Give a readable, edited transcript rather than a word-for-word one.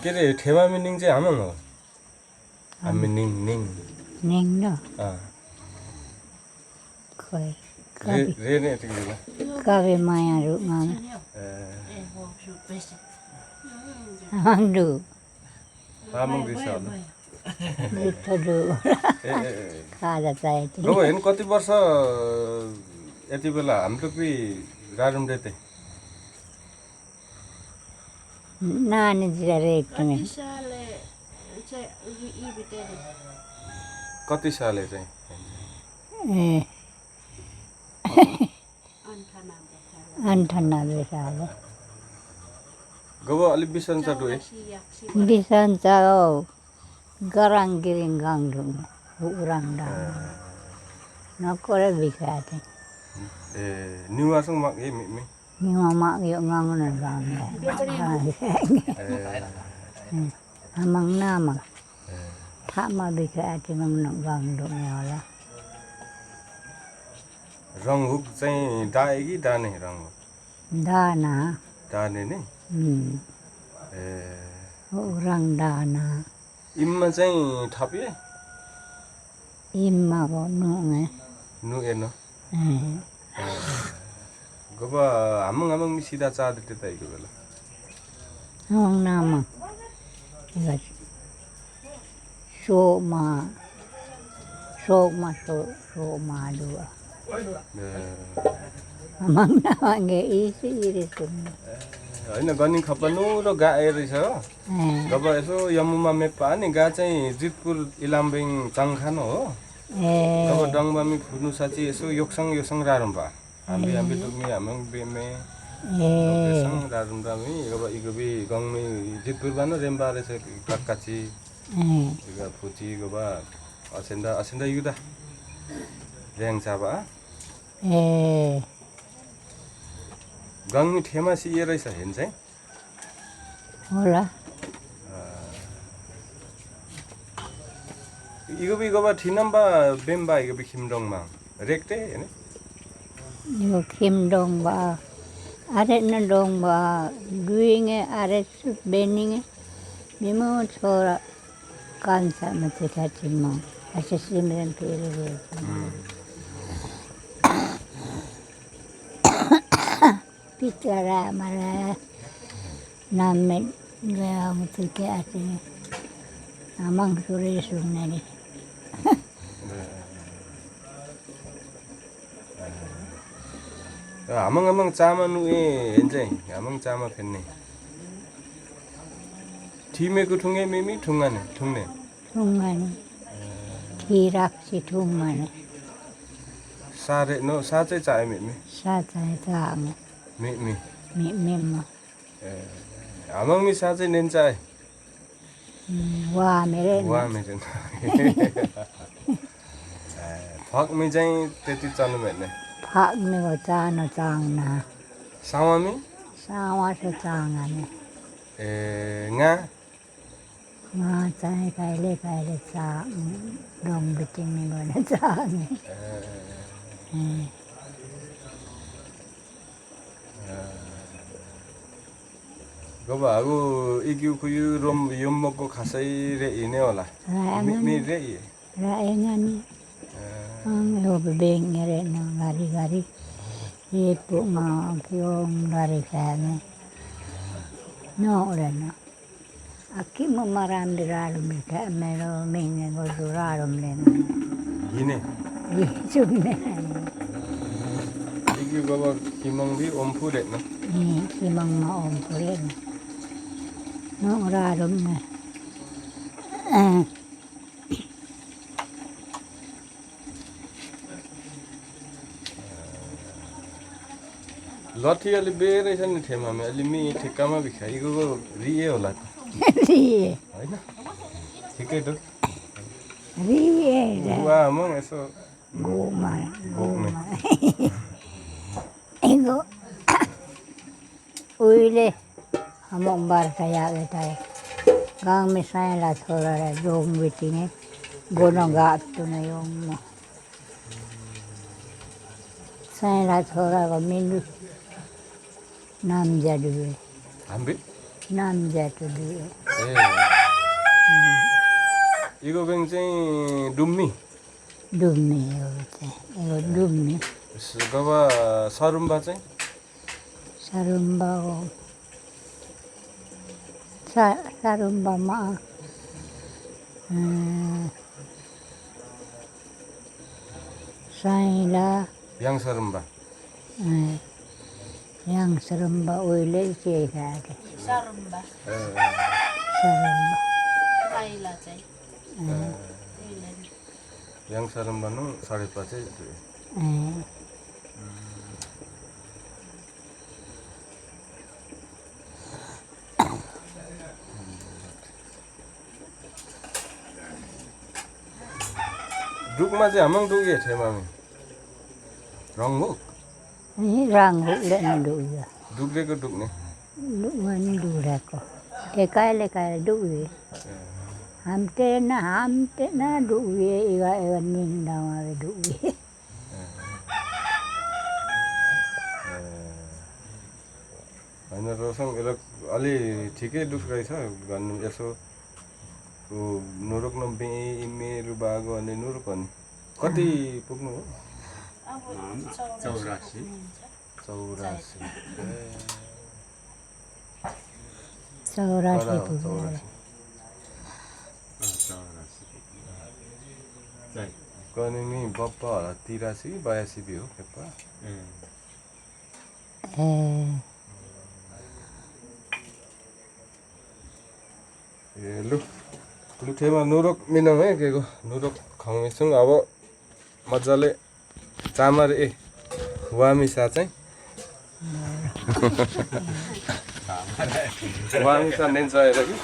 के अरे ठेमा मिनिङ चाहिँ आमाङ हो हामी निङ निङ निङ न अँ खोइ रे नै यतिको बेला कावे माया रुमा हांडु आमाङ दिस होला दुधो खाजा चाहिए गो हेर्नु कति वर्ष यति बेला हाम्रो कि रारुम रेते नानी जिरा रे एकदमै कति साले चाहिँ ए 98 साल गो अलि बिसन्च डुए बिसन्च गराङ गिरिङ गाङडुङ उराङडा नकोरे बिखाते ए निवासङ mak ए mi निवा mak यो ngangun गाङ amang nama thama बिखाते ngang गाङडुङ होला रङहुक चाहिँ डाए कि डाने रङहुक दाना डाने नि ए उराङ दाना इममा चाहिँ थपिए इममा को नुङे नु एनो गबा आमङ आमङ सिधा चाद त्यताइको बेला amang nama सोमा dua amang nama ge isi iri sunna हैन गनी खपनु र गाए रहेछ हो गब यसो यमुमा मेपा नि गा चाहिँ जितपुर इलामबिङ चङखान हो गब डङबामी फुनु साची यसो योक्सङ रारुम्बा हामी दुमी हामङ बेमे योक्सङ रारुम्बामी गब इगबी गङमी जितपुर बानो रेम्बा रहेछ काकाची इगा फुची गब असेन्दा युदा र्याङ चाबा गङमी ठेमा सिए रहेछ हेन चाहिँ होला इगबी गबा ठिनम्बा बेम्बा इगबी खिमडङमा रेक्टे हैन यो खिमडङबा अरे न डङबा दुइङे अरे बेनिङे बिमो छोरा कान्छा मते खाचिम असे सिमरन पेरे पितरा मला नाम में गया मुझे के आते हैं amang sore sunna ni amang Chama नुए हेन्चै amang Chama फेन्ने ठिमेको ठुङ्गे meme ठुङ्गाने ठुङ्ने ठिराक्सी ठुङ्गाने सारे नो साचै चाहे मेमी साचै चाहे मेमी मेमी amang mi साचै नेन चाहे वाह मेरे फक में चाहिँ त्यति चल्नु भएन फक में वो चानो चांगना सावामी सावा से चांगने ए nga चाहिँ कहिले चाङ डोङ बिटिङ में बने चांगे गबा आगु इग्यु कुयु रोम यमको खासै रे इने होला मी रे इ रायङानी हो बेङ रे न गारी ये पुमा क्यों गारी खाने no रे न अक्की मराम दिराल में का मेरो मेंगे को दुराल में इने ये चुने इग्यु गबा किमङ भी ओमफु रे न किमङ मा ओमफु रे no रारुम में लठी अलि बेरै छ नि ठेमामा अलि मी ठेक्कामा भिखाइको रिए होला रिए हैन ठिकै त रिए वा म यसो गोमा एगो उहिले हम बार खाया लेता है गांव में सायला छोरा रे जोम बिटिने गोनो गात तो नहीं ओम सायला छोरा को मिलु नाम जाडुए हामी नाम जातो दुई ए इगो बेङ चाहिँ डुम्मी डुम्ने हो चाहिँ एगो डुम्ने गवा सरुम्बा चाहिँ सारुम्बा हो सारुम्बामा साइला याङ सरुम्बा yang seremba oile चाहिँ खाएको Sarumba. सरम्बा Kaila चाहिँ याङ सरुम्बा नु 5.5 चाहिँ डुकमा चाहिँ हामङ डुगे थिए मामी रङबुक ranggu lên đủ giờ डुक्रेको डुक्ने đủ anh đủ ra có cái đủ gì ham te na đủ gì iga ning đâu mà đủ gì होइन रोसँग यसलाई अलि ठिकै दुख्दै छ गर्नु यसो नुरुक न मेरो बागो अनि नुरुक अनि कति पुग्नु हो 84 saurasi कनिमी बप्पा होला 83 82 भी हो पेप्पा ए लु ठेमा नुरुक मिनाउ है केको नुरुक खुवाउँछौँ अब मजाले चामर वामिसा चाहिँ वामिसा नेन्छ कि